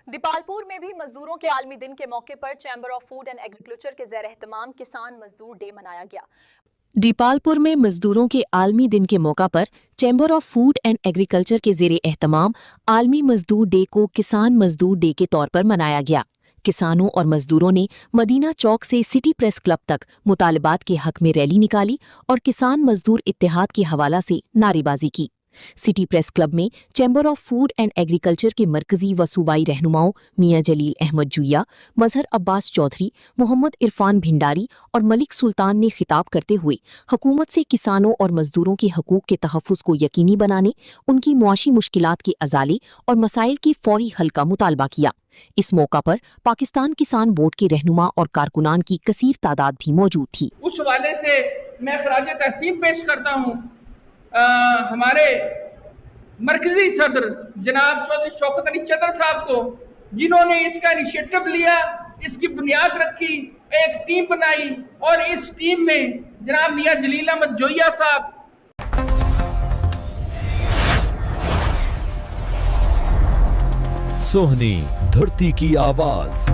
دیپالپور میں بھی مزدوروں کے عالمی دن کے موقع پر chamber of food and agriculture کے زیر اہتمام کسان مزدور ڈے منایا گیا۔ دیپالپور میں مزدوروں کے عالمی دن کے موقع پر chamber of food and agriculture کے زیر اہتمام عالمی مزدور ڈے کو کسان مزدور ڈے کے طور پر منایا گیا۔ کسانوں اور مزدوروں نے مدینہ چوک سے سٹی پریس کلب تک مطالبات کے حق میں ریلی نکالی اور کسان مزدور اتحاد کے حوالہ سے نعرے بازی کی۔ سٹی پریس کلب میں chamber of food and agriculture کے مرکزی و صوبائی رہنماؤں میاں جلیل احمد جویا، مظہر عباس چودھری، محمد عرفان بھنڈاری اور ملک سلطان نے خطاب کرتے ہوئے حکومت سے کسانوں اور مزدوروں کے حقوق کے تحفظ کو یقینی بنانے، ان کی معاشی مشکلات کے ازالے اور مسائل کے فوری حل کا مطالبہ کیا۔ اس موقع پر پاکستان کسان بورڈ کے رہنما اور کارکنان کی کثیر تعداد بھی موجود تھی۔ اس حوالے سے میں خراج تحسین پیش کرتا ہوں ہمارے مرکزی صدر جناب چودھری شوکت علی چدر صاحب کو، جنہوں نے اس کا انیشیٹو لیا، اس کی بنیاد رکھی، ایک ٹیم بنائی اور اس ٹیم میں جناب میاں جلیل احمد جویا صاحب، سوہنی دھرتی کی آواز۔